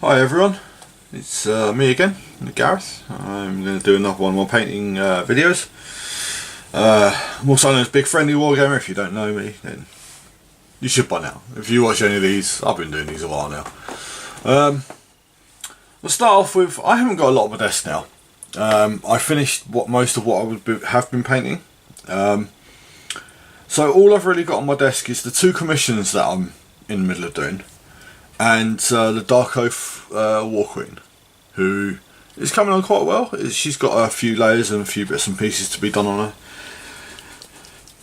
Hi everyone, it's me again, Gareth. I'm going to do another one of my painting videos. I'm also known as BigFriendlyWarGamer. If you don't know me, then you should by now. If you watch any of these, I've been doing these a while now. We'll start off with, I haven't got a lot on my desk now. I finished most of what I would have been painting. So all I've really got on my desk is the two commissions that I'm in the middle of doing. And the Dark Oath War Queen, who is coming on quite well. She's got a few layers and a few bits and pieces to be done on her,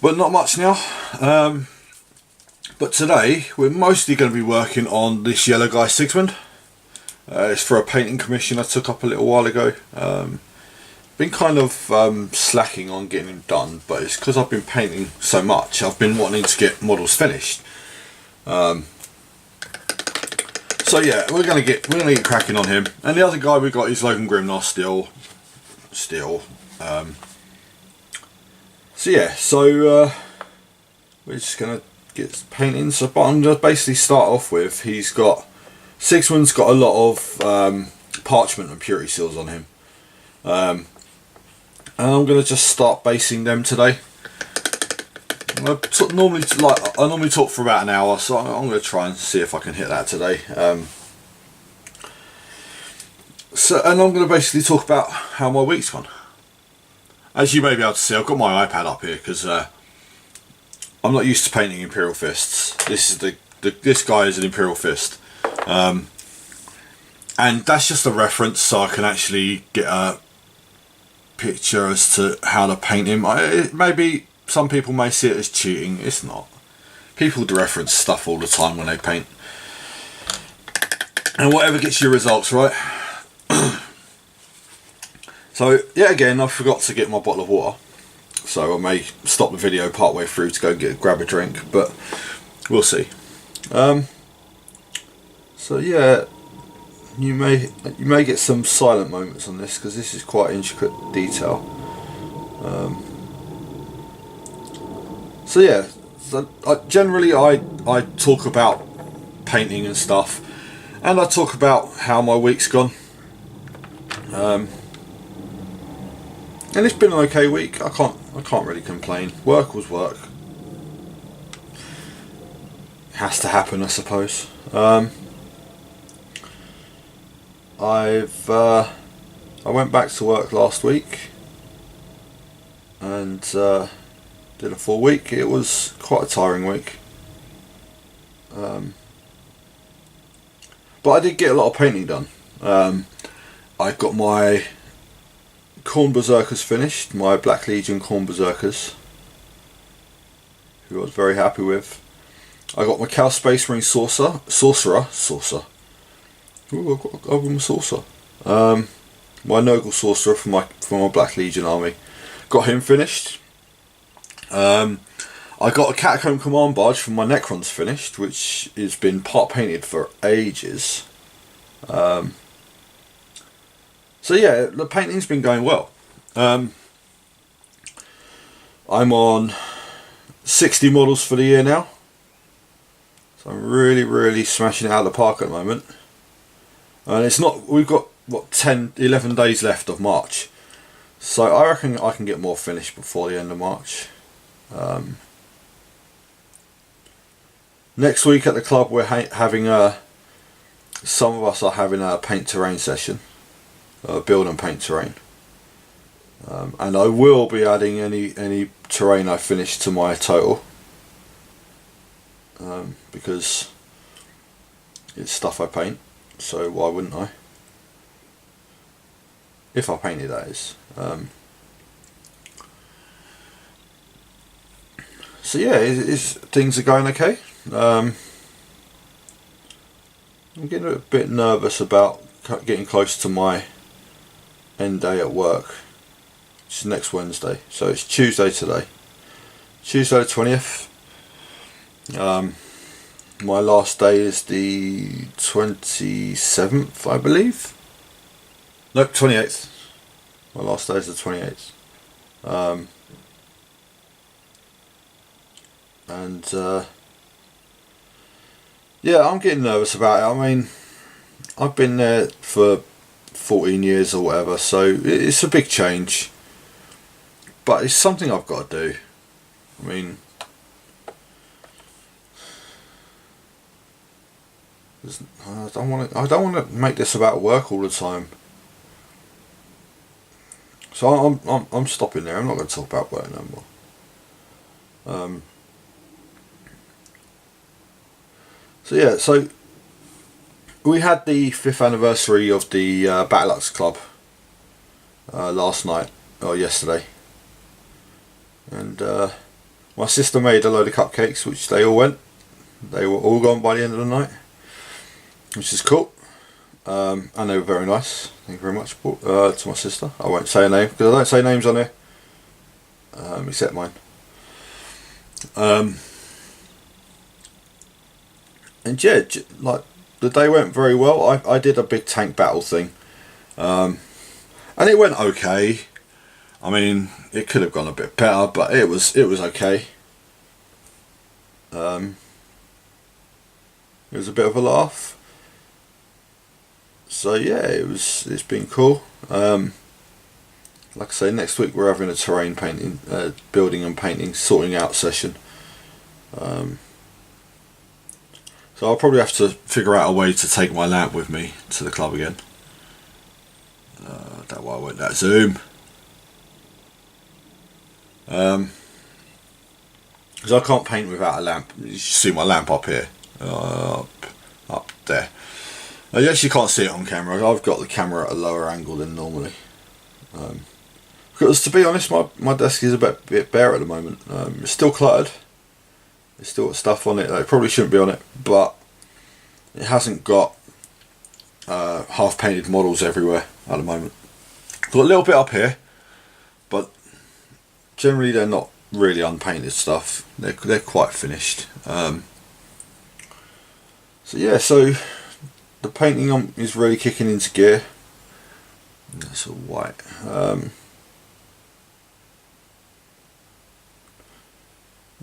but not much now. But today we're mostly going to be working on this yellow guy Sigismund. It's for a painting commission I took up a little while ago. Been kind of slacking on getting him done, but it's because I've been painting so much. I've been wanting to get models finished. So yeah, we're gonna get cracking on him. And the other guy we got is Logan Grimnar still. So yeah, we're just gonna get painting. So, but I'm gonna basically start off with, Sigismund's got a lot of parchment and purity seals on him, and I'm gonna just start basing them today. I normally talk for about an hour, so I'm going to try and see if I can hit that today. And I'm going to basically talk about how my week's gone. As you may be able to see, I've got my iPad up here because I'm not used to painting Imperial Fists. This guy is an Imperial Fist, and that's just a reference, so I can actually get a picture as to how to paint him. Maybe some people may see it as cheating. It's not. People do reference stuff all the time when they paint, and whatever gets your results, right? So yet again, I forgot to get my bottle of water, so I may stop the video part way through to go grab a drink, but we'll see. So yeah, you may get some silent moments on this because this is quite intricate detail. So yeah, generally I talk about painting and stuff, and I talk about how my week's gone. And it's been an okay week. I can't really complain. Work was work. It has to happen, I suppose. I went back to work last week and did a full week. It was quite a tiring week, but I did get a lot of painting done. I got my Khorne Berserkers finished, my Black Legion Khorne Berserkers, who I was very happy with. I got my Cow Space Marine Sorcerer. Ooh, I've got my Sorcerer. My Nurgle Sorcerer from my Black Legion army. Got him finished. I got a Catacomb Command Barge from my Necrons finished, which has been part painted for ages. So yeah, the painting's been going well. I'm on 60 models for the year now, so I'm really smashing it out of the park at the moment. And we've got what 11 days left of March, so I reckon I can get more finished before the end of March. Next week at the club we're having some of us are having a paint terrain session, build and paint terrain, and I will be adding any terrain I finish to my total, because it's stuff I paint, so why wouldn't I? If I paint it, that is. So yeah, things are going okay. I'm getting a bit nervous about getting close to my end day at work. It's next Wednesday, so it's Tuesday today. Tuesday the 20th. My last day is the 27th, I believe. Nope, 28th. My last day is the 28th. And yeah, I'm getting nervous about it. I mean, I've been there for 14 years or whatever, so it's a big change, but it's something I've got to do. I mean, I don't want to make this about work all the time. So I'm stopping there. I'm not going to talk about work no more. So yeah, so we had the 5th anniversary of the BattleUX club last night or yesterday, and my sister made a load of cupcakes, which they all went. They were all gone by the end of the night, which is cool. And they were very nice. Thank you very much to my sister. I won't say a name because I don't say names on here, except mine. And yeah, like the day went very well. I did a big tank battle thing, and it went okay. I mean, it could have gone a bit better, but it was okay. It was a bit of a laugh. So yeah, it's been cool. Like I say, next week we're having a terrain painting, building and painting, sorting out session. So I'll probably have to figure out a way to take my lamp with me to the club again. That's why I went that zoom. Because I can't paint without a lamp. You should see my lamp up here, up there. Yes, you can't see it on camera. I've got the camera at a lower angle than normally. Because to be honest, my desk is a bit bare at the moment. It's still cluttered. There's still stuff on it that probably shouldn't be on it, but it hasn't got half painted models everywhere at the moment. Got a little bit up here, but generally they're not really unpainted stuff. They're quite finished. So yeah, so the painting is really kicking into gear. That's all white.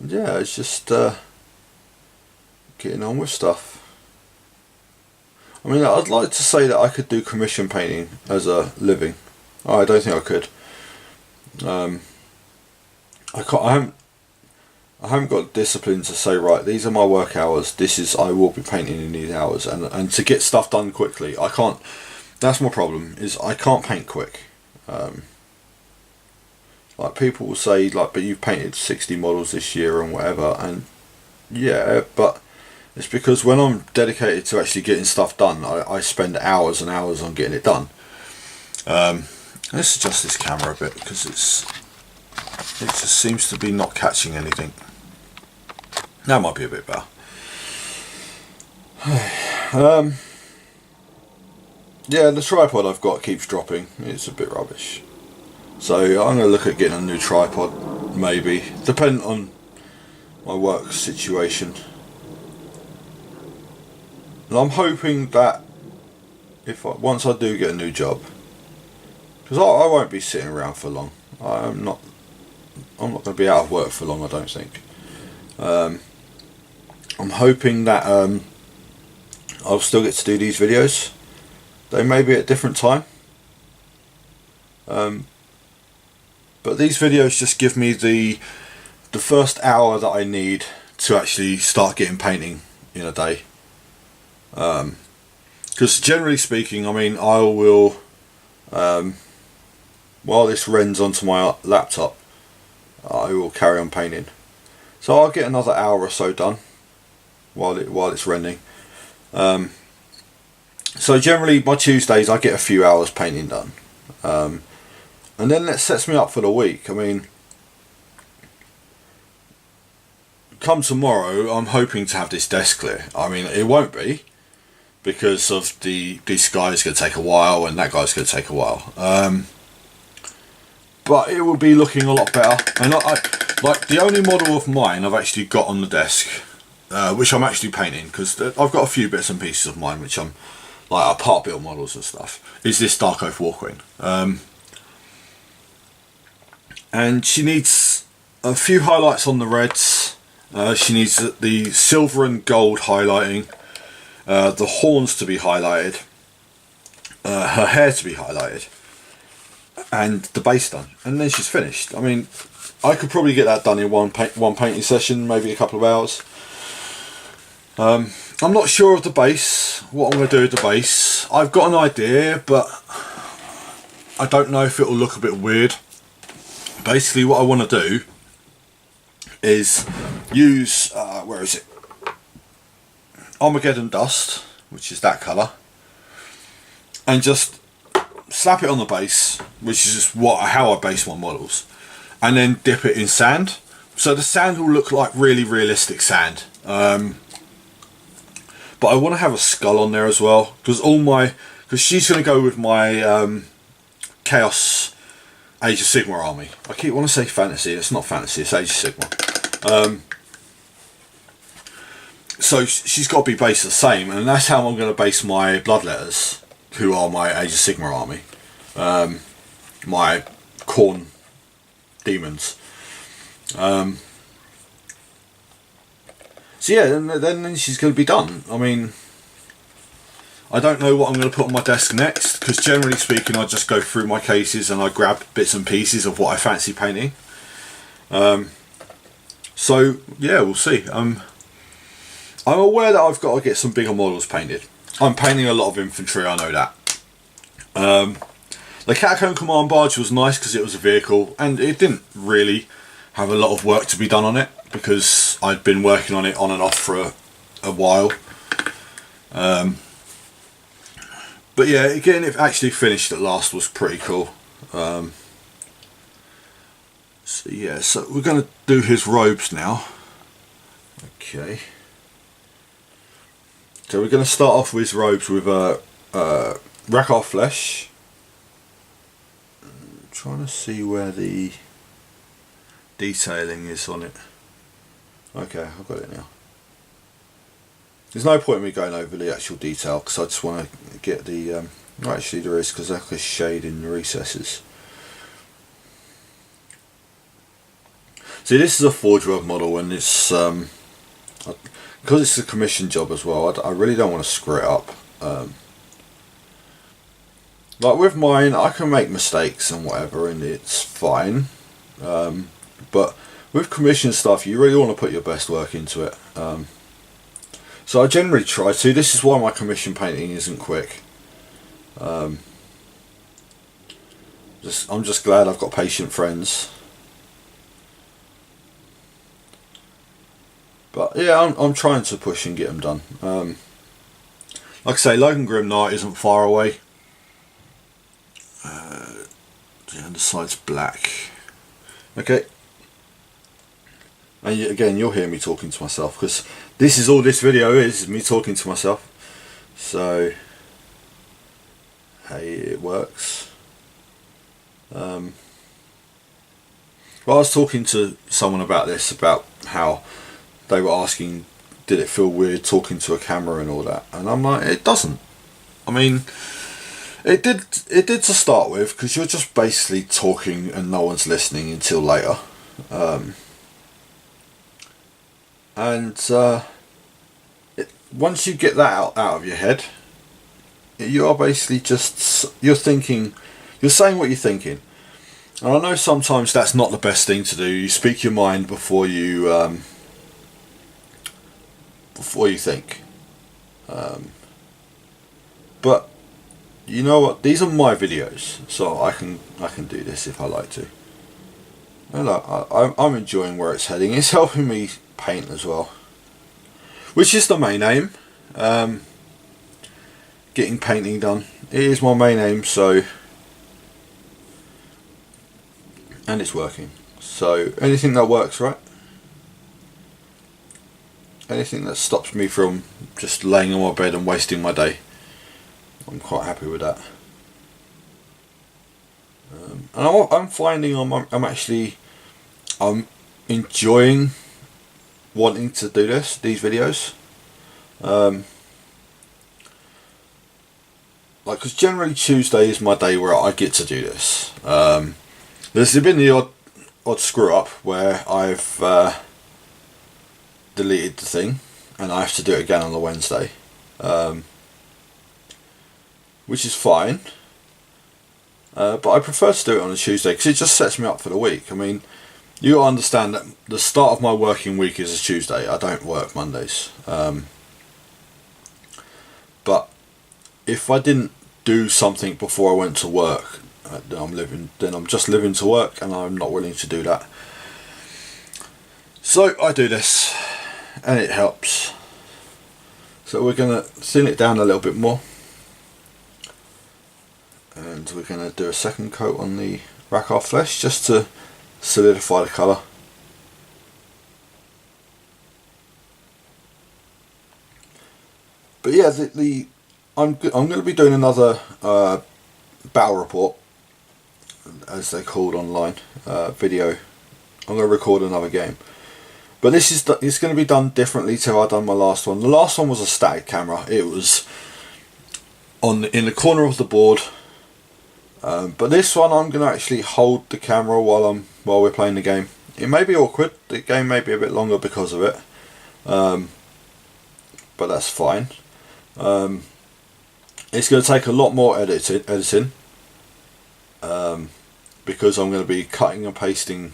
Yeah, it's just getting on with stuff. I mean, I'd like to say that I could do commission painting as a living. I don't think I could. I haven't got discipline to say, right, these are my work hours. I will be painting in these hours, and to get stuff done quickly, I can't. That's my problem. Is I can't paint quick. Like people will say, like, but you've painted 60 models this year and whatever, and yeah, but it's because when I'm dedicated to actually getting stuff done, I spend hours and hours on getting it done. Let's adjust this camera a bit because it just seems to be not catching anything. That might be a bit better. Yeah, the tripod I've got keeps dropping. It's a bit rubbish. So I'm going to look at getting a new tripod, maybe, depending on my work situation. And I'm hoping that once I do get a new job, because I won't be sitting around for long. I'm not going to be out of work for long, I don't think. I'm hoping that I'll still get to do these videos. They may be at a different time. But these videos just give me the first hour that I need to actually start getting painting in a day. Because generally speaking, I mean, I will, while this rends onto my laptop, I will carry on painting. So I'll get another hour or so done while it's rending. So generally my Tuesdays I get a few hours painting done. And then that sets me up for the week. I mean, come tomorrow, I'm hoping to have this desk clear. I mean, it won't be, because of this guy's going to take a while and that guy's going to take a while. But it will be looking a lot better. And like the only model of mine I've actually got on the desk, which I'm actually painting, because I've got a few bits and pieces of mine which I'm like part built models and stuff, is this Dark Oath War Queen. And she needs a few highlights on the reds. She needs the silver and gold highlighting, the horns to be highlighted, her hair to be highlighted, and the base done, and then she's finished. I mean, I could probably get that done in one painting session, maybe a couple of hours. I'm not sure of the base, what I'm going to do with the base. I've got an idea, but I don't know if it will look a bit weird. Basically what I want to do is use, where is it? Armageddon Dust, which is that colour, and just slap it on the base, which is just how I base my models, and then dip it in sand. So the sand will look like really realistic sand. But I want to have a skull on there as well, because she's going to go with my Chaos Age of Sigma army. I keep want to say fantasy. It's not fantasy. It's Age of Sigma. So she's got to be based the same, and that's how I'm going to base my Bloodletters, who are my Age of Sigma army, my Khorne demons. So yeah, then she's going to be done. I mean, I don't know what I'm going to put on my desk next, because generally speaking I just go through my cases and I grab bits and pieces of what I fancy painting. So yeah, we'll see. I'm aware that I've got to get some bigger models painted. I'm painting a lot of infantry, I know that. The Catacomb Command Barge was nice because it was a vehicle, and it didn't really have a lot of work to be done on it, because I'd been working on it on and off for a while. But yeah, getting it actually finished at last was pretty cool. So yeah, so we're going to do his robes now. Okay. So we're going to start off with his robes with Rakhar Flesh. I'm trying to see where the detailing is on it. Okay, I've got it now. There's no point in me going over the actual detail, because I just want to get the actually there is, because there's a shade in the recesses. See, this is a Forge World model, and it's because it's a commission job as well, I really don't want to screw it up. Like with mine, I can make mistakes and whatever, and it's fine. But with commission stuff, you really want to put your best work into it. So I generally try to. This is why my commission painting isn't quick. I'm just glad I've got patient friends. But yeah, I'm trying to push and get them done. Like I say, Logan Grim Knight isn't far away. The underside's black. Okay. And again, you'll hear me talking to myself, because this is all this video is me talking to myself. So, hey, it works. Well, I was talking to someone about this, about how they were asking, did it feel weird talking to a camera and all that? And I'm like, it doesn't. I mean, it did to start with, because you're just basically talking and no one's listening until later. Once you get that out of your head, you are basically just, you're saying what you're thinking. And I know sometimes that's not the best thing to do. You speak your mind before you think. But you know what? These are my videos, so I can do this if I like to. And look, I'm enjoying where it's heading. It's helping me paint as well, which is the main aim. Getting painting done. It is my main aim, so, and it's working. So anything that works, right? Anything that stops me from just laying on my bed and wasting my day, I'm quite happy with that. And I'm finding I'm enjoying wanting to do these videos. Like, because generally Tuesday is my day where I get to do this. There's been the odd screw up where I've deleted the thing and I have to do it again on the Wednesday. which is fine. But I prefer to do it on a Tuesday because it just sets me up for the week. I mean, you got to understand that the start of my working week is a Tuesday. I don't work Mondays. But if I didn't do something before I went to work, then I'm just living to work, and I'm not willing to do that. So I do this, and it helps. So we're going to thin it down a little bit more, and we're going to do a second coat on the rack flesh just to solidify the colour. But yeah, I'm going to be doing another battle report, as they're called online, video. I'm going to record another game, but it's going to be done differently to how I done my last one. The last one was a static camera. It was in the corner of the board, but this one I'm going to actually hold the camera while we're playing the game. It may be awkward. The game may be a bit longer because of it, but that's fine. It's going to take a lot more editing, because I'm going to be cutting and pasting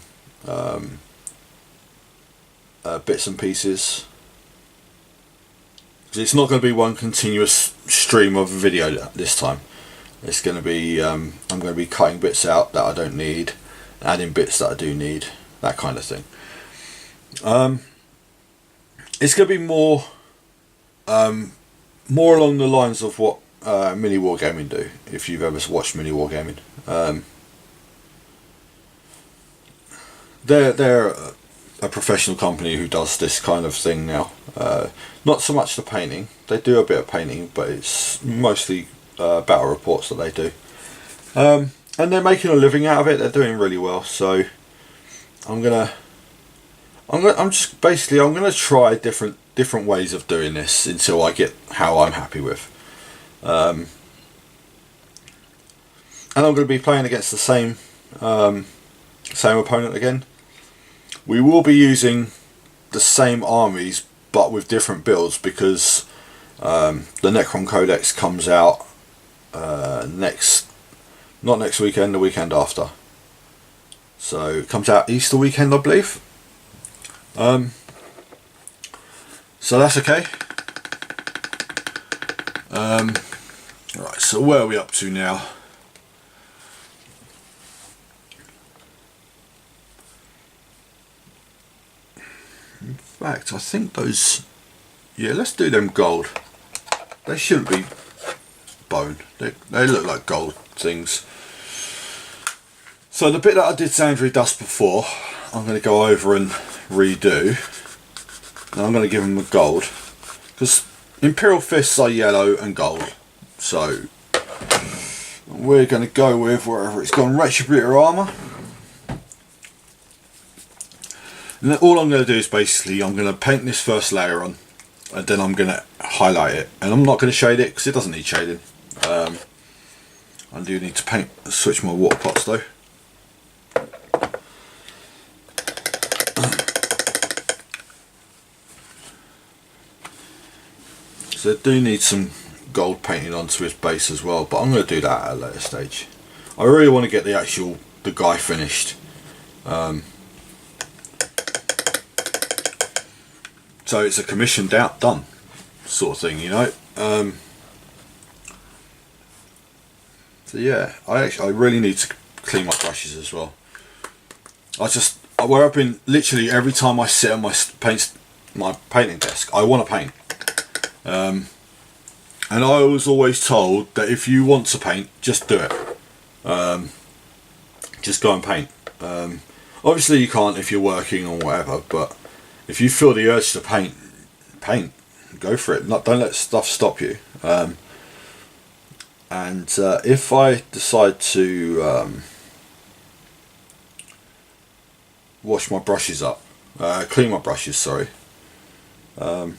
bits and pieces. It's not going to be one continuous stream of video this time. It's going to be I'm going to be cutting bits out that I don't need, adding bits that I do need, that kind of thing. It's going to be more along the lines of what Mini Wargaming do, if you've ever watched Mini Wargaming. They're a professional company who does this kind of thing now. Not so much the painting. They do a bit of painting, but it's mostly battle reports that they do. And they're making a living out of it. They're doing really well. So I'm gonna try different ways of doing this until I get how I'm happy with. And I'm going to be playing against the same opponent again. We will be using the same armies but with different builds, because the Necron Codex comes out not next weekend, the weekend after. So it comes out Easter weekend, I believe. So that's okay. Right, so where are we up to now? In fact, I think those... Yeah, let's do them gold. They shouldn't be bone. They look like gold things. So the bit that I did Sandry Dust before, I'm going to go over and redo. And I'm going to give them a gold, because Imperial Fists are yellow and gold. So we're going to go with wherever it's gone, Retributor Armour. And then all I'm going to do is basically I'm going to paint this first layer on, and then I'm going to highlight it. And I'm not going to shade it because it doesn't need shading. I do need to switch my water pots though. So I do need some gold painting onto his base as well, but I'm going to do that at a later stage. I really want to get the guy finished. So it's a commissioned out, done sort of thing, you know. So yeah, I really need to clean my brushes as well. Where I've been, literally every time I sit on my painting desk, I want to paint. And I was always told that if you want to paint, just do it. Just go and paint. Obviously you can't if you're working or whatever, but if you feel the urge to paint, go for it. Don't let stuff stop you. And if I decide to wash my brushes up, clean my brushes, sorry, it'll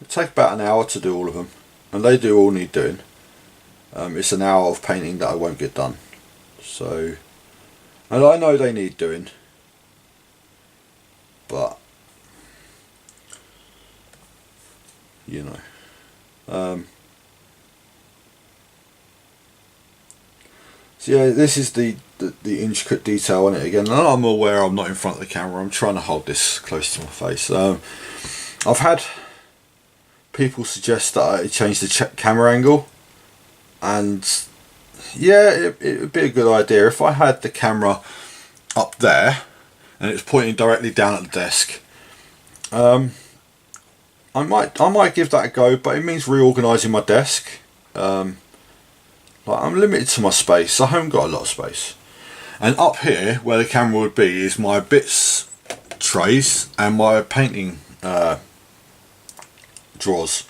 take about an hour to do all of them, and they do all need doing. It's an hour of painting that I won't get done. So, and I know they need doing, but you know, So yeah, this is the intricate detail on it again. And I'm aware I'm not in front of the camera. I'm trying to hold this close to my face. I've had people suggest that I change the camera angle, and yeah, it would be a good idea if I had the camera up there and it's pointing directly down at the desk. I might give that a go, but it means reorganising my desk. Like, I'm limited to my space. I haven't got a lot of space, and up here where the camera would be is my bits trays and my painting drawers,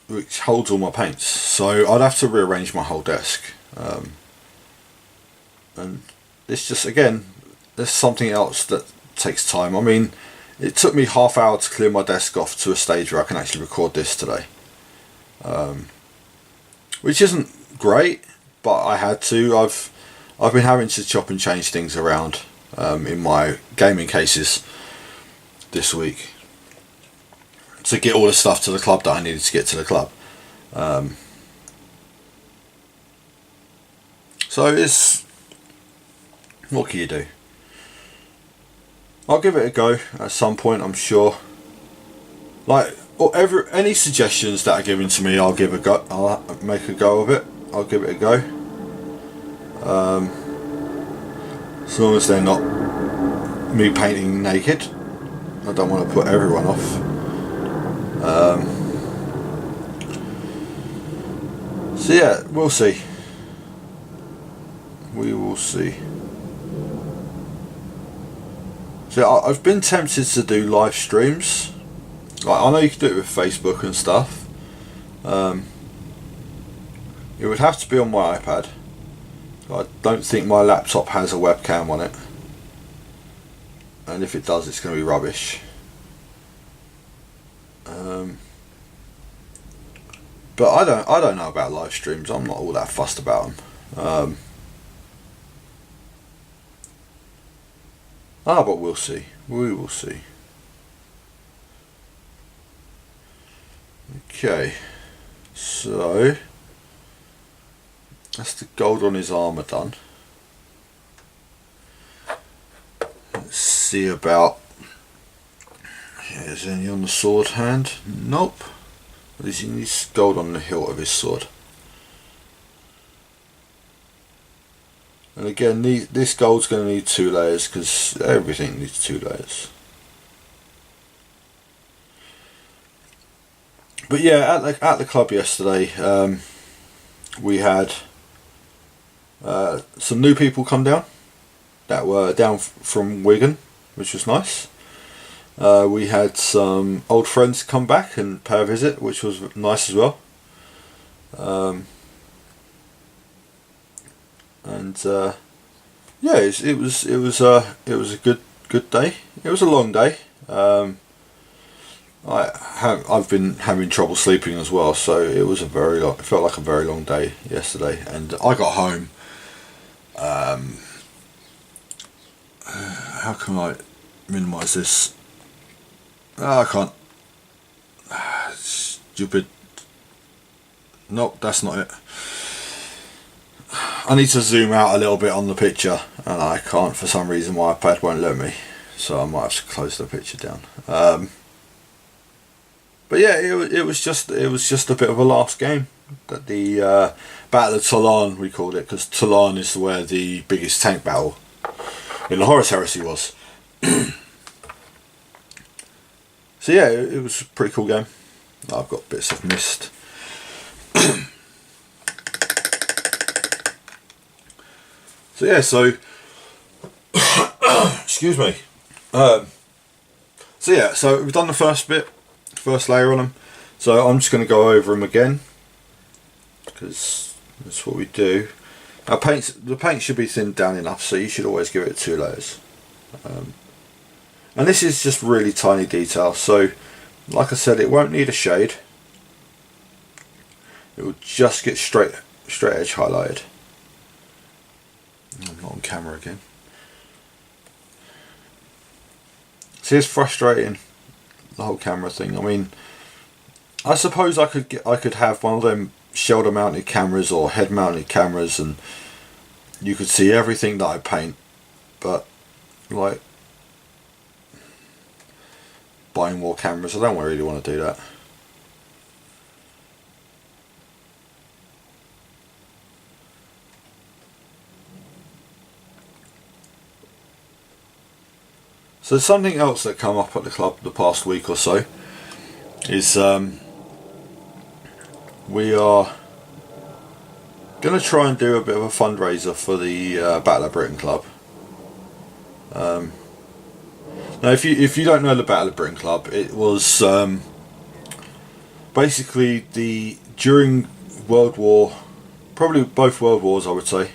which holds all my paints. So I'd have to rearrange my whole desk, and it's just, again, there's something else that takes time. I mean, it took me half hour to clear my desk off to a stage where I can actually record this today, which isn't great, but I had to. I've been having to chop and change things around in my gaming cases this week to get all the stuff to the club that I needed to get to the club. So it's, what can you do? I'll give it a go at some point, I'm sure. Like, any suggestions that are given to me, I'll give a go. I'll make a go of it. I'll give it a go. As long as they're not me painting naked. I don't want to put everyone off. So yeah, we'll see. We will see. So I've been tempted to do live streams. Like, I know you can do it with Facebook and stuff. It would have to be on my iPad. I don't think my laptop has a webcam on it, and if it does, it's going to be rubbish. But I don't know about live streams. I'm not all that fussed about them. But we'll see. We will see. Okay, so that's the gold on his armour done. Let's see about, is any on the sword hand? Nope. He needs gold on the hilt of his sword. And again, this gold's going to need 2 layers, because everything needs 2 layers. But yeah, at the club yesterday, we had some new people come down that were down from Wigan, which was nice. We had some old friends come back and pay a visit, which was nice as well. Yeah, it was a good day. It was a long day. I've been having trouble sleeping as well, so it was it felt like a very long day yesterday, and I got home. How can I minimise this? I can't. Stupid. Nope, that's not it. I need to zoom out a little bit on the picture, and I can't for some reason. My iPad won't let me, so I might have to close the picture down. But yeah, it was just a bit of a last game. That the Battle of Toulon, we called it, because Toulon is where the biggest tank battle in the Horus Heresy was. So yeah, it was a pretty cool game. I've got bits of mist. So yeah, excuse me. So we've done the first layer on them. So I'm just going to go over them again, because that's what we do. Now the paint should be thinned down enough, so you should always give it 2 layers. And this is just really tiny detail, so like I said, it won't need a shade. It will just get straight edge highlighted. I'm not on camera again. See, it's frustrating, the whole camera thing. I mean, I suppose I could have one of them shoulder mounted cameras or head mounted cameras, and you could see everything that I paint. But like buying more cameras, I don't really want to do that. So something else that come up at the club the past week or so is we are going to try and do a bit of a fundraiser for the Battle of Britain Club. Now, if you don't know the Battle of Britain Club, it was basically during World War, probably both World Wars, I would say.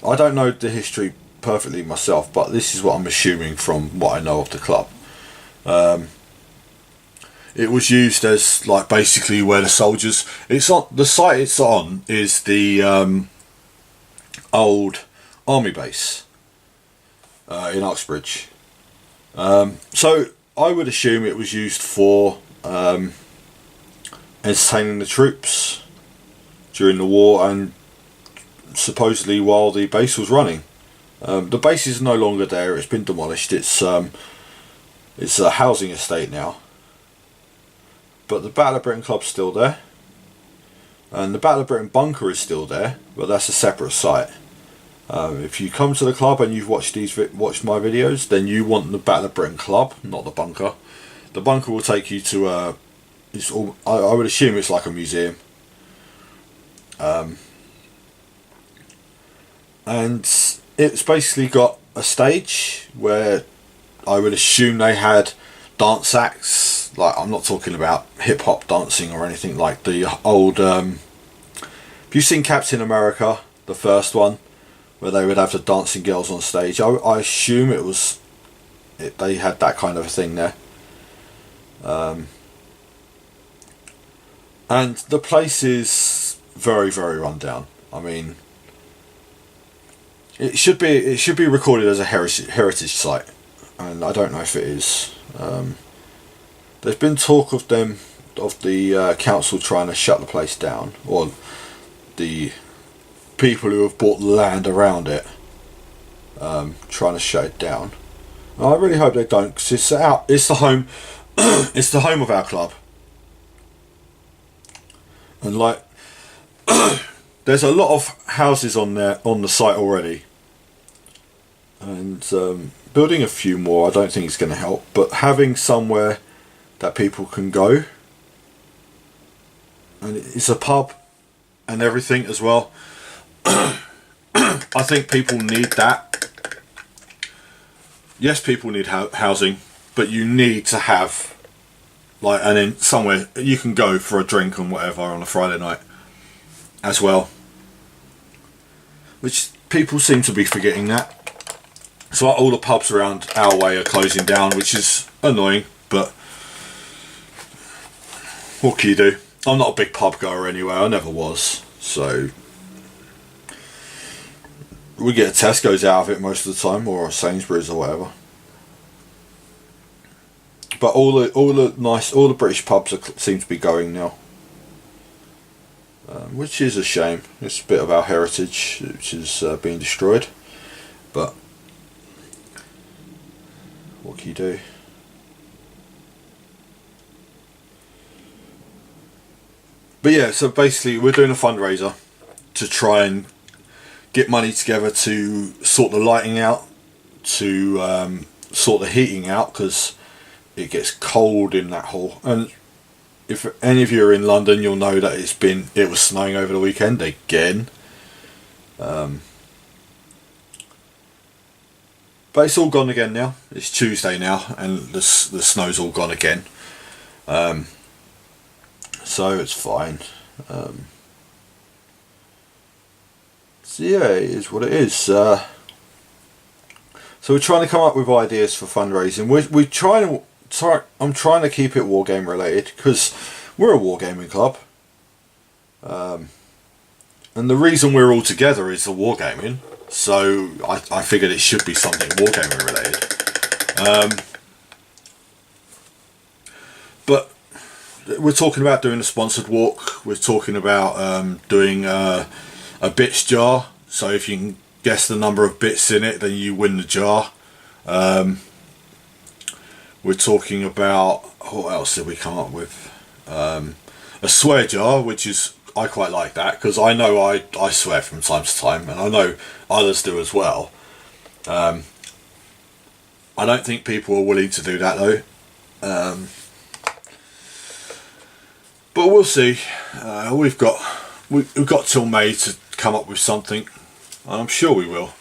I don't know the history perfectly myself, but this is what I'm assuming from what I know of the club. It was used as like basically where the soldiers. It's on the site it's on is the old army base in Uxbridge. So I would assume it was used for entertaining the troops during the war, and supposedly while the base was running. The base is no longer there. It's been demolished. It's a housing estate now. But the Battle of Britain Club's still there, and the Battle of Britain bunker is still there, but that's a separate site. If you come to the club and you've watched my videos, then you want the Battle of Britain Club, not the bunker. The bunker will take you to I would assume it's like a museum. And it's basically got a stage where I would assume they had dance acts. Like, I'm not talking about hip hop dancing or anything like the old. Have you seen Captain America, the first one, where they would have the dancing girls on stage? I assume they had that kind of a thing there. And the place is very, very run down. I mean, it should be recorded as a heritage site, and I don't know if it is. There's been talk of the council trying to shut the place down, or the people who have bought the land around it trying to shut it down. And I really hope they don't, because it's the home it's the home of our club, and like there's a lot of houses on the site already, and building a few more I don't think is going to help, but having somewhere that people can go, and it's a pub and everything as well. I think people need that. Yes, people need housing, but you need to have like somewhere you can go for a drink and whatever on a Friday night as well, which people seem to be forgetting that. So all the pubs around our way are closing down, which is annoying, but what can you do? I'm not a big pub goer anyway, I never was, so we get Tesco's out of it most of the time, or Sainsbury's or whatever. But all the British pubs seem to be going now, which is a shame. It's a bit of our heritage which is being destroyed, but what can you do? But yeah, so basically we're doing a fundraiser to try and get money together to sort the lighting out, to sort the heating out, because it gets cold in that hall. And if any of you are in London, you'll know that it was snowing over the weekend again. But it's all gone again now. It's Tuesday now, and the snow's all gone again. So it's fine. So yeah, it is what it is. So we're trying to come up with ideas for fundraising. I'm trying to keep it wargame related, because we're a wargaming club. And the reason we're all together is the wargaming. So I figured it should be something wargaming related. But we're talking about doing a sponsored walk. We're talking about doing a bits jar. So if you can guess the number of bits in it, then you win the jar. We're talking about, what else did we come up with? A swear jar, which is, I quite like that, because I know I swear from time to time, and I know others do as well. I don't think people are willing to do that though. But we'll see. We've got till May to come up with something. I'm sure we will.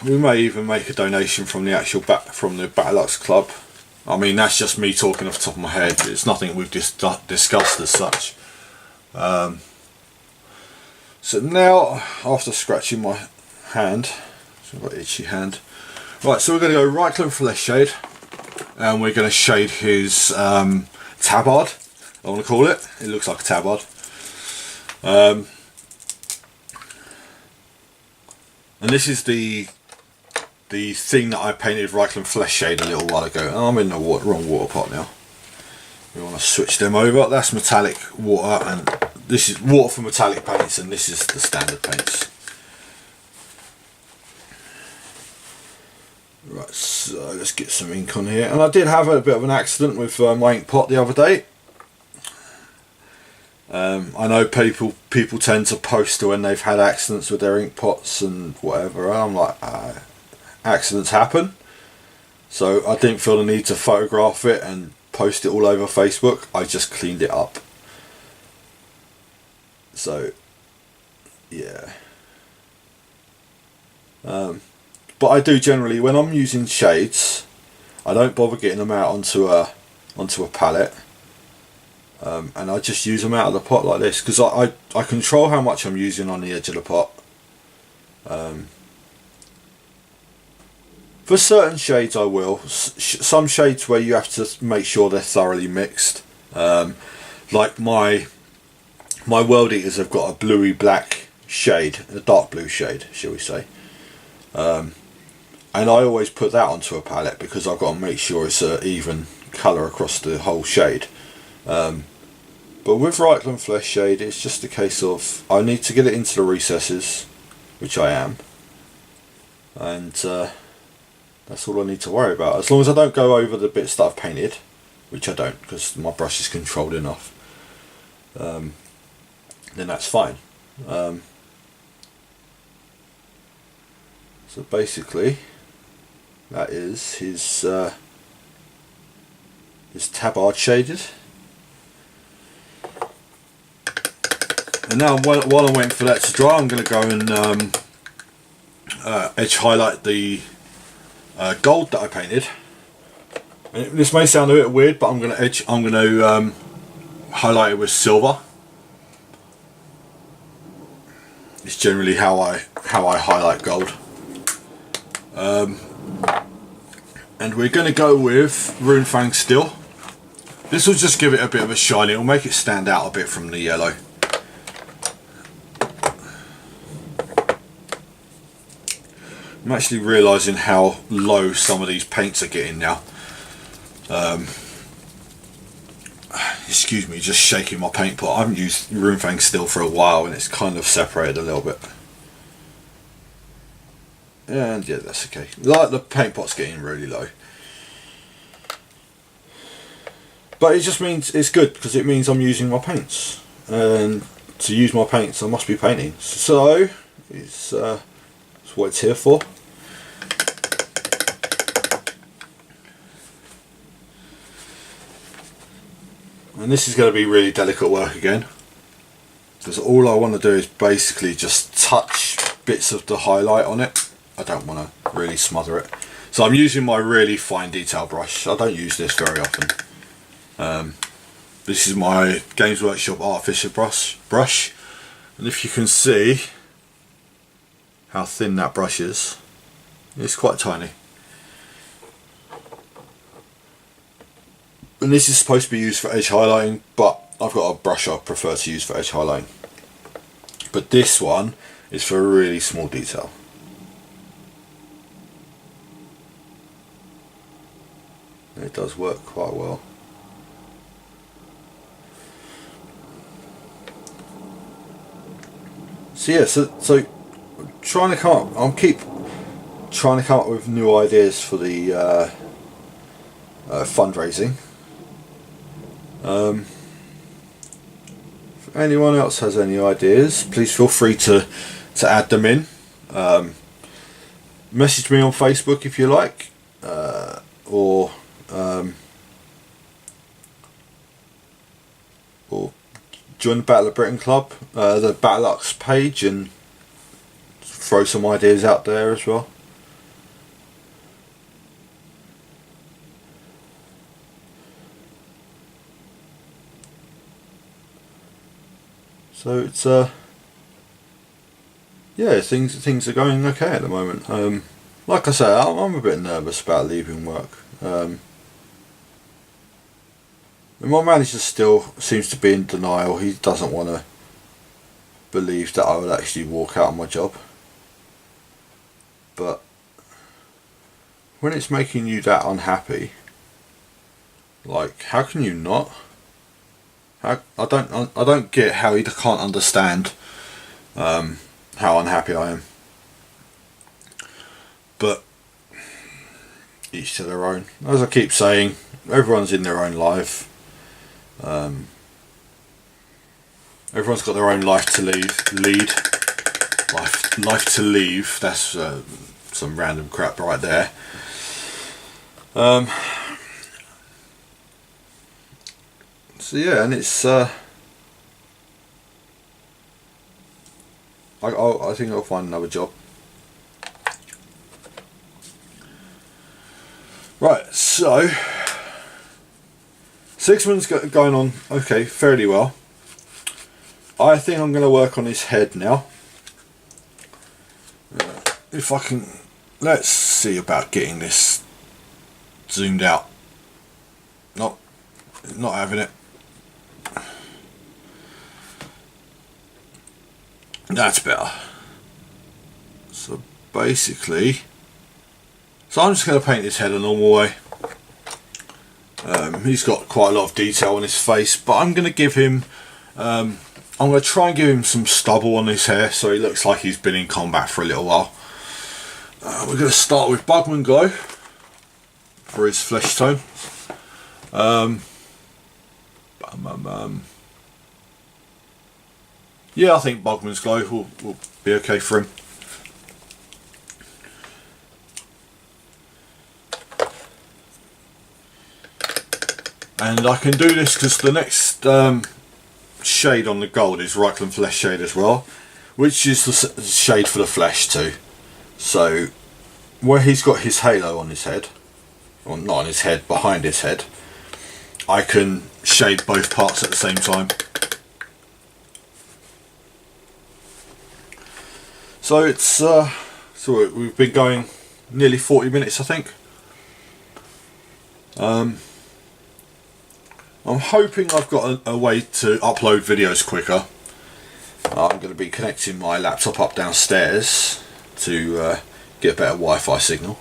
We may even make a donation from the actual BattleUX club. I mean, that's just me talking off the top of my head. It's nothing we've discussed as such. So now, after scratching my hand, so I've got an itchy hand. Right, so we're going to go right click flesh shade, and we're going to shade his tabard. I want to call it. It looks like a tabard. And this is the thing that I painted Reichland flesh shade a little while ago. Oh, I'm in the wrong water pot now. We want to switch them over. That's metallic water, and this is water for metallic paints, and this is the standard paints. Right, so let's get some ink on here. And I did have a bit of an accident with my ink pot the other day. I know people tend to post when they've had accidents with their ink pots and whatever. I'm like, accidents happen, so I didn't feel the need to photograph it and post it all over Facebook. I just cleaned it up. So yeah, but I do generally, when I'm using shades, I don't bother getting them out onto a palette, and I just use them out of the pot like this, because I control how much I'm using on the edge of the pot. For certain shades I will. Some shades where you have to make sure they're thoroughly mixed. Like my World Eaters have got a bluey black shade, a dark blue shade, shall we say. And I always put that onto a palette because I've got to make sure it's an even colour across the whole shade. But with Reichland flesh shade, it's just a case of I need to get it into the recesses, which I am. And that's all I need to worry about. As long as I don't go over the bits that I've painted, which I don't, because my brush is controlled enough, then that's fine. So basically, that is his tabard shaded. And now, while I'm waiting for that to dry, I'm going to go and edge highlight the gold that I painted. And this may sound a bit weird, but I'm going to highlight it with silver. It's generally how I highlight gold. And we're going to go with Runefang Steel. This will just give it a bit of a shine. It will make it stand out a bit from the yellow. I'm actually realising how low some of these paints are getting now. Excuse me, just shaking my paint pot. I haven't used Runefang Steel for a while and it's kind of separated a little bit. And yeah, that's okay. Like, the paint pot's getting really low. But it just means it's good because it means I'm using my paints. And to use my paints I must be painting. So it's what it's here for. And this is going to be really delicate work again, because all I want to do is basically just touch bits of the highlight on it. I don't want to really smother it. So I'm using my really fine detail brush. I don't use this very often. This is my Games Workshop Artificial brush. And if you can see how thin that brush is, it's quite tiny. And this is supposed to be used for edge highlighting, but I've got a brush I prefer to use for edge highlighting. But this one is for a really small detail. it does work quite well. So yeah, so trying to come up, keep trying to come up with new ideas for the fundraising. If anyone else has any ideas, please feel free to add them in. Message me on Facebook if you like, or join the Battle of Britain Club, the BattleUX page, and throw some ideas out there as well. So it's yeah, things are going okay at the moment. Like I say, I'm a bit nervous about leaving work. My manager still seems to be in denial. He doesn't want to believe that I would actually walk out on my job. But when it's making you that unhappy, like, how can you not? I don't get how he can't understand how unhappy I am. But each to their own. As I keep saying, everyone's in their own life. Everyone's got their own life to lead. Life to leave. That's some random crap right there. So yeah, and it's I think I'll find another job. Right, so 6 months going on okay, fairly well. I think I'm going to work on his head now. If I can, let's see about getting this zoomed out. Not having it. That's better. So basically, I'm just going to paint his head a normal way. He's got quite a lot of detail on his face, but I'm going to give him, I'm going to try and give him some stubble on his hair so he looks like he's been in combat for a little while. We're going to start with Bugman Glow for his flesh tone. Yeah, I think Bugman's Glow will be okay for him. And I can do this because the next shade on the gold is Reichland Flesh shade as well, which is the shade for the flesh too. So where he's got his halo on his head, or not on his head, behind his head, I can shade both parts at the same time. So it's so we've been going nearly 40 minutes, I think. I'm hoping I've got a way to upload videos quicker. I'm going to be connecting my laptop up downstairs to get a better Wi-Fi signal.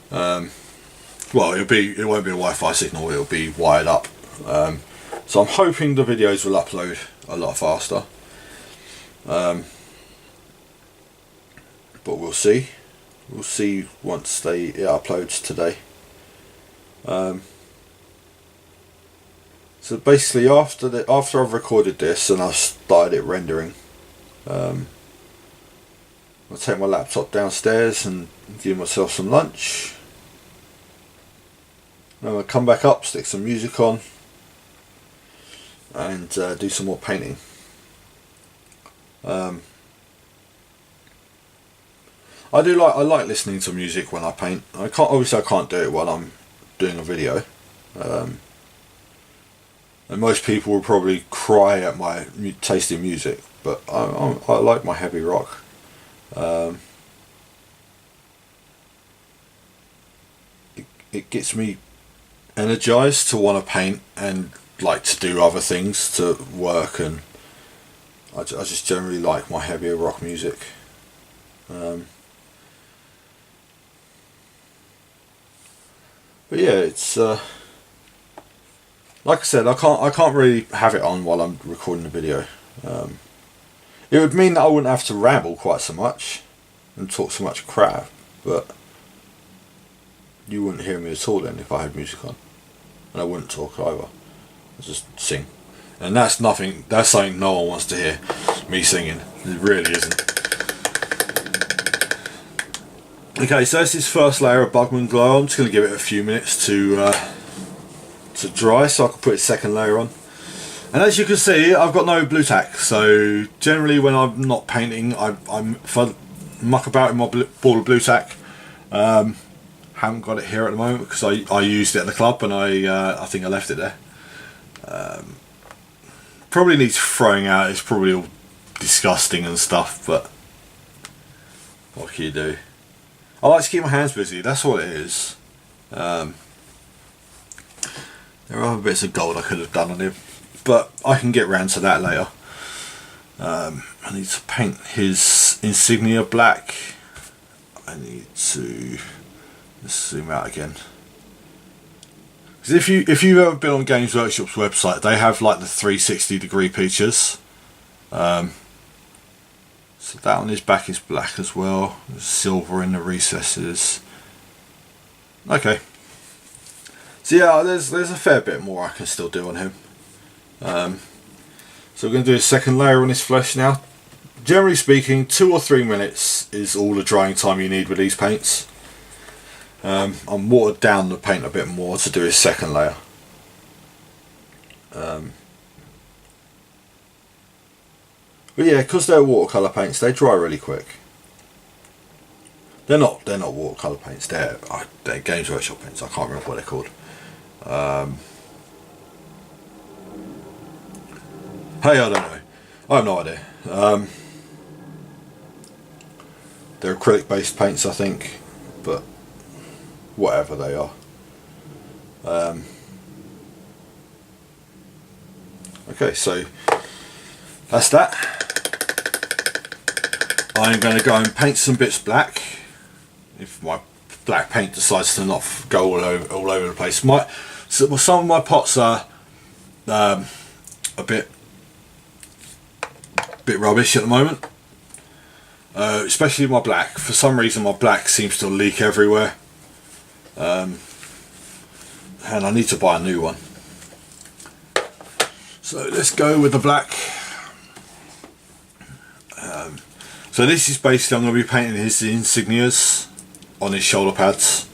Well, it won't be a Wi-Fi signal, it'll be wired up. So I'm hoping the videos will upload a lot faster. But we'll see. We'll see once it uploads today. So basically, after I've recorded this and I've started it rendering, I'll take my laptop downstairs and give myself some lunch. Then I'll come back up, stick some music on, and do some more painting. I like listening to music when I paint. I can't do it while I'm doing a video. And most people will probably cry at my taste in music, but I like my heavy rock. It gets me energized to want to paint and like to do other things, to work, and I just generally like my heavier rock music. But yeah, it's like I said, I can't really have it on while I'm recording the video. It would mean that I wouldn't have to ramble quite so much and talk so much crap, but you wouldn't hear me at all then if I had music on, and I wouldn't talk either. I just sing, and that's nothing. That's something no one wants to hear, me singing. It really isn't. Okay, so that's this first layer of Bugman Glow. I'm just going to give it a few minutes to dry, so I can put its second layer on. And as you can see, I've got no blue tack. So generally, when I'm not painting, if I muck about in my ball of blue tack. Haven't got it here at the moment because I used it at the club and I think I left it there. Probably needs throwing out. It's probably all disgusting and stuff, but what can you do? I like to keep my hands busy, that's what it is. There are other bits of gold I could have done on him, but I can get round to that later. I need to paint his insignia black. I need to, let's zoom out again. Because if you've ever been on Games Workshop's website, they have like the 360-degree pictures. So that on his back is black as well. There's silver in the recesses. Okay. So yeah, there's a fair bit more I can still do on him. So we're going to do a second layer on his flesh now. Generally speaking, 2 or 3 minutes is all the drying time you need with these paints. I'm watered down the paint a bit more to do his second layer. But yeah, because they're watercolour paints, they dry really quick. They're not watercolour paints. They're Games Workshop paints. I can't remember what they're called. Hey, I don't know. I have no idea. They're acrylic based paints, I think, but whatever they are. Okay, so that's that. I'm going to go and paint some bits black if my black paint decides to not go all over the place. Some of my pots are a bit rubbish at the moment, especially my black. For some reason my black seems to leak everywhere, and I need to buy a new one. So let's go with the black. So this is basically, I'm going to be painting his insignias on his shoulder pads,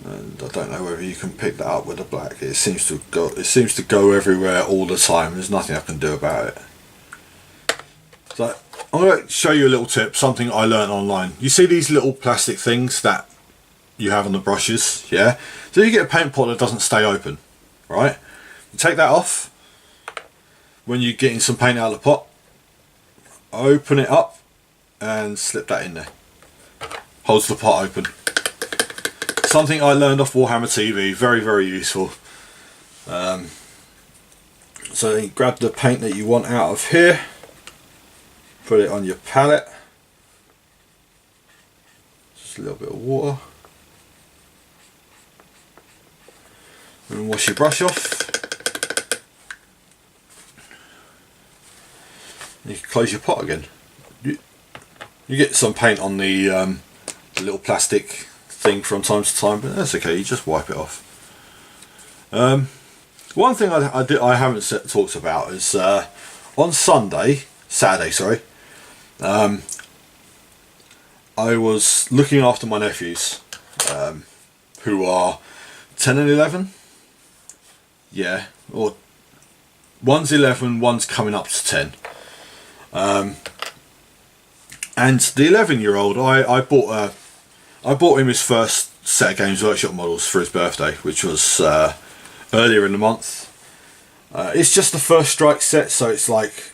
and I don't know whether you can pick that up with the black. It seems to go everywhere all the time. There's nothing I can do about it. So I'm going to show you a little tip, something I learned online. You see these little plastic things that you have on the brushes, yeah? So you get a paint pot that doesn't stay open, right? You take that off when you're getting some paint out of the pot, open it up and slip that in there. Holds the pot open. Something I learned off Warhammer TV, very, very useful. So you grab the paint that you want out of here, put it on your palette, just a little bit of water, and wash your brush off. You can close your pot again. You get some paint on the little plastic thing from time to time, but that's okay, you just wipe it off. One thing I haven't talked about is on Saturday, I was looking after my nephews, who are 10 and 11. Yeah, or one's 11, one's coming up to 10. And the 11-year-old, I bought him his first set of Games Workshop models for his birthday, which was earlier in the month. It's just the first strike set, so it's like,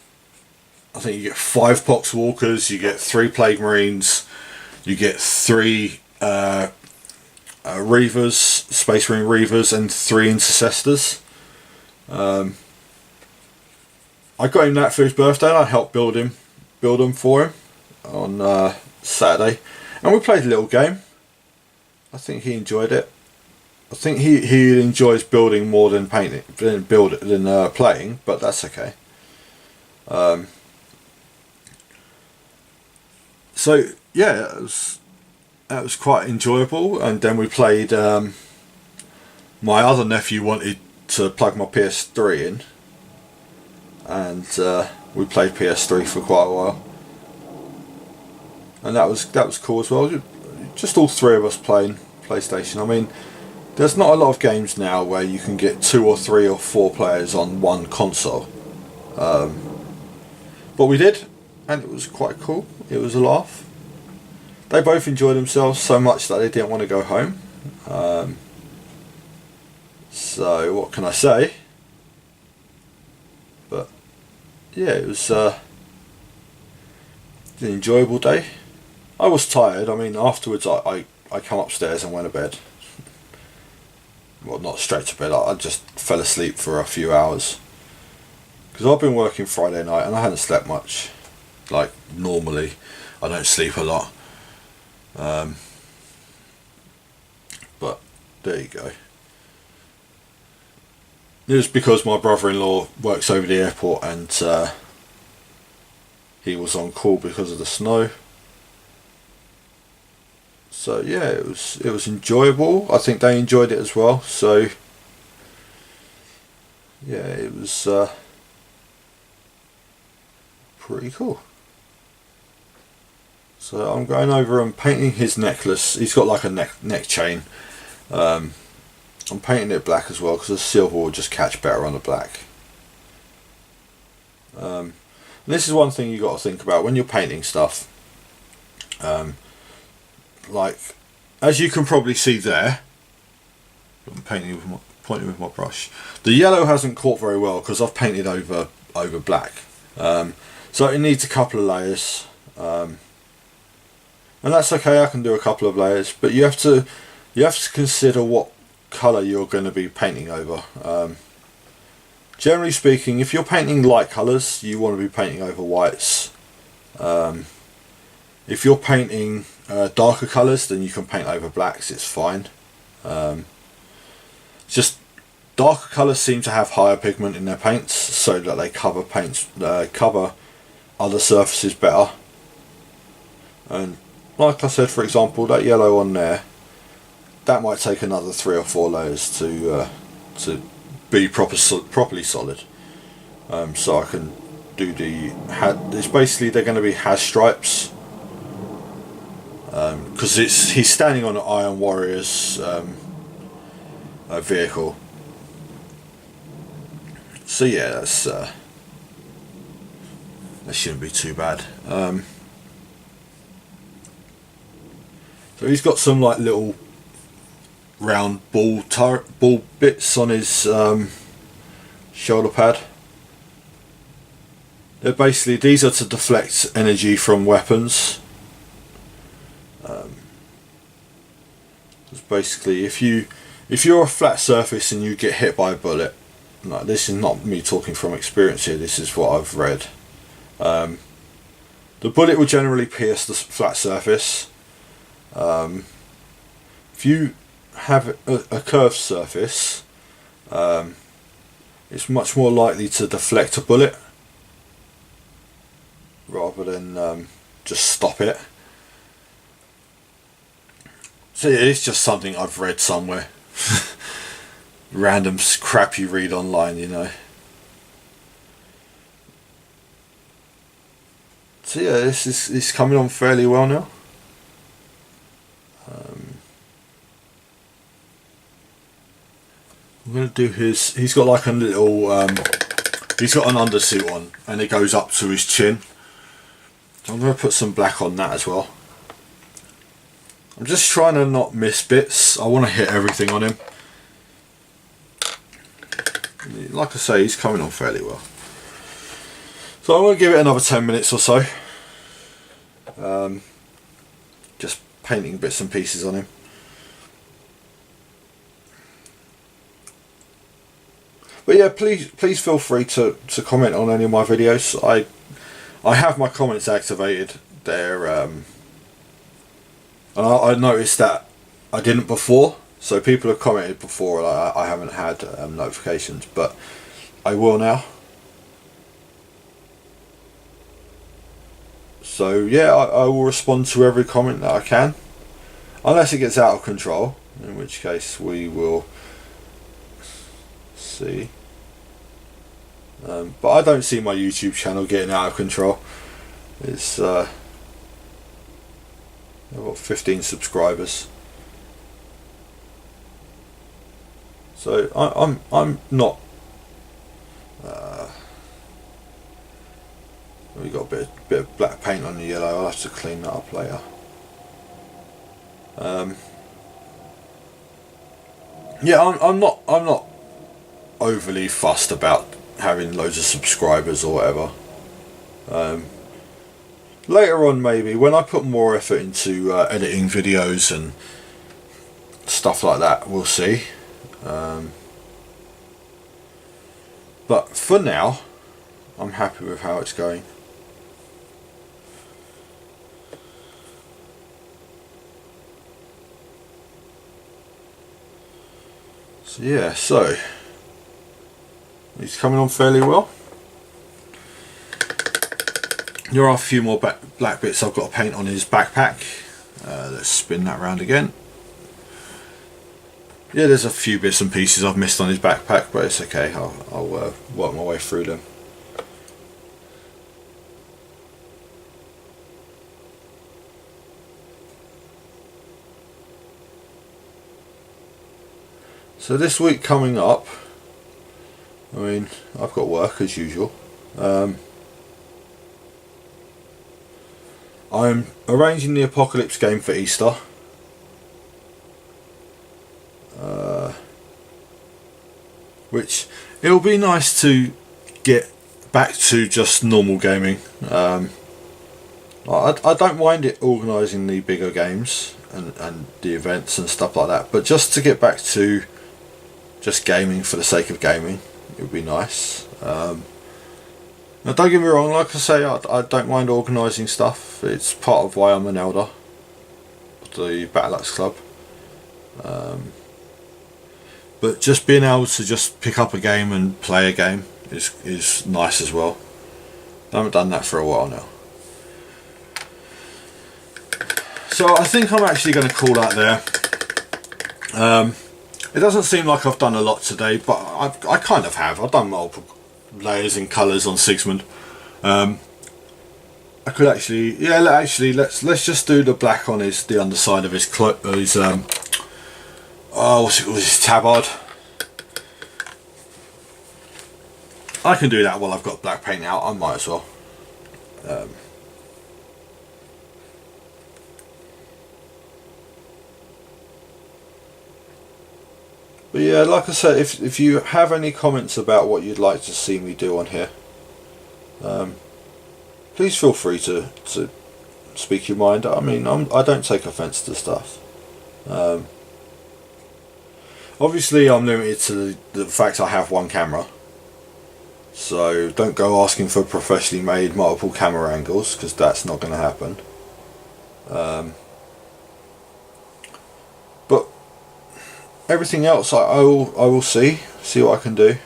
I think you get 5 Poxwalkers, you get 3 Plague Marines, you get 3 Reavers, Space Marine Reavers, and 3 Intercessors. I got him that for his birthday, and I helped build them for him on Saturday, and we played a little game. I think he enjoyed it. think he enjoys building more than painting, than playing, but that's okay. So yeah, that was quite enjoyable. And then we played. My other nephew wanted to plug my PS3 in, and we played PS3 for quite a while, and that was cool as well. Just all three of us playing PlayStation. I mean, there's not a lot of games now where you can get 2 or 3 or 4 players on one console, but we did, and it was quite cool. It was a laugh. They both enjoyed themselves so much that they didn't want to go home. So what can I say? But yeah, it was an enjoyable day. I was tired. I mean, afterwards I come upstairs and went to bed. Well, not straight to bed. I just fell asleep for a few hours, because I've been working Friday night and I hadn't slept much. Like normally I don't sleep a lot, but there you go. It was because my brother-in-law works over the airport, and he was on call because of the snow. So yeah, it was enjoyable. I think they enjoyed it as well. So yeah, it was pretty cool. So I'm going over and painting his necklace. He's got like a neck chain. I'm painting it black as well, because the silver will just catch better on the black. And this is one thing you got to think about when you're painting stuff. Like, as you can probably see there, I'm pointing with my brush. The yellow hasn't caught very well because I've painted over black. So it needs a couple of layers, and that's okay. I can do a couple of layers, but you have to consider what colour you're going to be painting over. Generally speaking, if you're painting light colours, you want to be painting over whites. If you're painting darker colours, then you can paint over blacks. It's fine. Just darker colours seem to have higher pigment in their paints, so that they cover other surfaces better. And like I said, for example, that yellow on there, that might take another 3 or 4 layers to be properly solid. So I can do it's basically, they're going to be has stripes, because he's standing on an Iron Warrior's vehicle. So yeah, that shouldn't be too bad. So he's got some like little round ball bits on his shoulder pad. These are to deflect energy from weapons. It's basically, if you're a flat surface and you get hit by a bullet, no, this is not me talking from experience here, this is what I've read. The bullet will generally pierce the flat surface. If you have a curved surface, it's much more likely to deflect a bullet rather than just stop it. So yeah, it's just something I've read somewhere. Random crap you read online, you know. So yeah, this is coming on fairly well now. I'm going to do he's got like a little, he's got an undersuit on and it goes up to his chin. So I'm going to put some black on that as well. I'm just trying to not miss bits. I want to hit everything on him. Like I say, he's coming on fairly well. So I'm going to give it another 10 minutes or so. Just painting bits and pieces on him. But yeah, please feel free to comment on any of my videos. I have my comments activated there, and I noticed that I didn't before, So people have commented before, like, I haven't had notifications, but I will now. So yeah, I will respond to every comment that I can, unless it gets out of control, in which case we will see. But I don't see my YouTube channel getting out of control. It's I've got 15 subscribers, so I'm not. We got a bit of black paint on the yellow. I'll have to clean that up later. Yeah, I'm not overly fussed about having loads of subscribers or whatever. Later on, maybe when I put more effort into editing videos and stuff like that, we'll see. But for now, I'm happy with how it's going. So yeah, so he's coming on fairly well. There are a few more black bits I've got to paint on his backpack. Let's spin that round again. Yeah, there's a few bits and pieces I've missed on his backpack, but it's okay. I'll work my way through them. So this week coming up, I mean, I've got work as usual. I'm arranging the Apocalypse game for Easter. Which it'll be nice to get back to just normal gaming. I don't mind it organising the bigger games and the events and stuff like that, but just to get back to just gaming for the sake of gaming, it would be nice. Now don't get me wrong, like I say, I don't mind organising stuff. It's part of why I'm an elder of the BattleUX club. But just being able to just pick up a game and play a game is nice as well. I haven't done that for a while now. So I think I'm actually going to call that there. It doesn't seem like I've done a lot today, but I kind of have. I've done multiple layers and colours on Sigmund. I could actually, yeah, let's just do the black on the underside of his what's it called, his tabard. I can do that while I've got black paint out. I might as well. But yeah, like I said, if you have any comments about what you'd like to see me do on here, please feel free to speak your mind. I mean, I don't take offence to stuff. Obviously I'm limited to the fact I have one camera, so don't go asking for professionally made multiple camera angles, because that's not going to happen. But everything else I will see what I can do.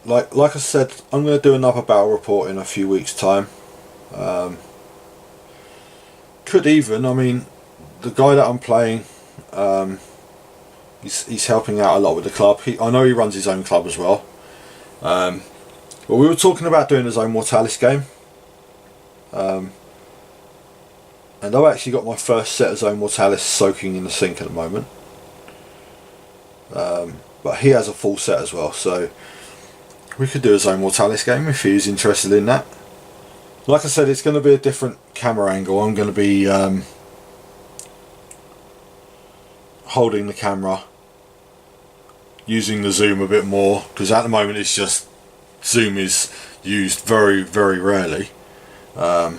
Like I said, I'm going to do another battle report in a few weeks' time. Could even, I mean, the guy that I'm playing, he's helping out a lot with the club. I know he runs his own club as well. But we were talking about doing a Zone Mortalis game. And I've actually got my first set of Zone Mortalis soaking in the sink at the moment. But he has a full set as well, so we could do a Zone Mortalis game if he's interested in that. Like I said, it's going to be a different camera angle. I'm going to be holding the camera, using the zoom a bit more, because at the moment it's just zoom is used very, very rarely. Yeah,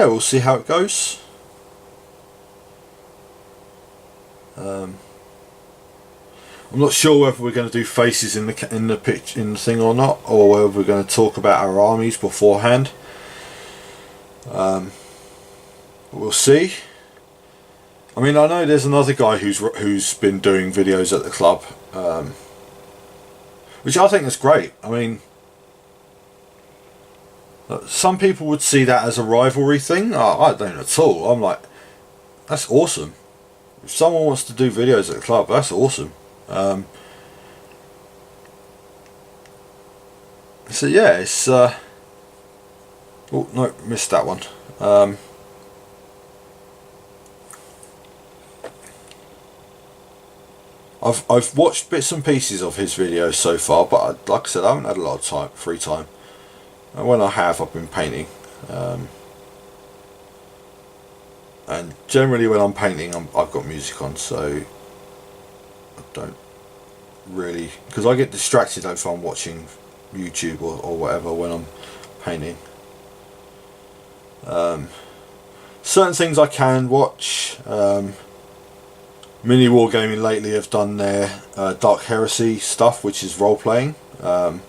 we'll see how it goes. I'm not sure whether we're going to do faces in the thing or not, or whether we're going to talk about our armies beforehand. We'll see. I mean, I know there's another guy who's been doing videos at the club, which I think is great. I mean, some people would see that as a rivalry thing. I don't at all. I'm like, that's awesome. If someone wants to do videos at the club, that's awesome. So yeah, it's oh no, missed that one. I've watched bits and pieces of his videos so far, but like I said, I haven't had a lot of free time. And when I have, I've been painting. And generally when I'm painting, I've got music on, so I don't really, because I get distracted if I'm watching YouTube or whatever when I'm painting. Certain things I can watch. Mini Wargaming lately have done their Dark Heresy stuff, which is role playing, and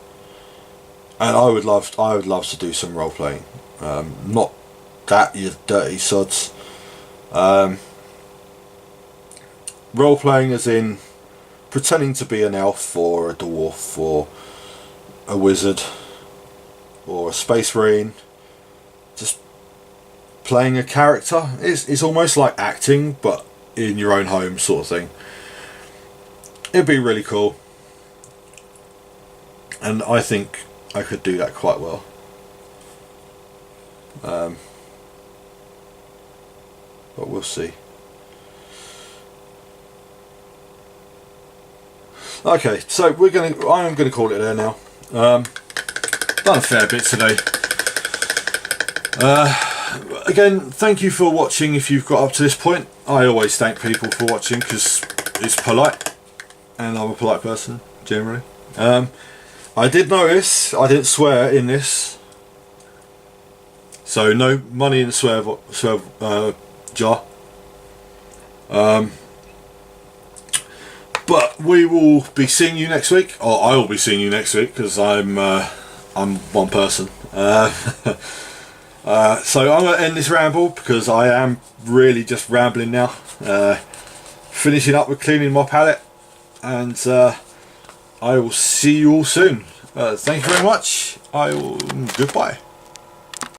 I would love to do some role playing. Not that, you dirty sods. Role playing as in pretending to be an elf or a dwarf or a wizard or a space marine, just playing a character. It's almost like acting, but in your own home sort of thing. It'd be really cool, and I think I could do that quite well. But we'll see. Okay, so I am gonna call it there now. Done a fair bit today. Again, thank you for watching if you've got up to this point. I always thank people for watching because it's polite, and I'm a polite person generally. I did notice I didn't swear in this, so no money in the swear jar. But we will be seeing you next week, or I will be seeing you next week, because I'm one person. So I'm going to end this ramble because I am really just rambling now. Finishing up with cleaning my palette, and I will see you all soon. Thank you very much. Goodbye.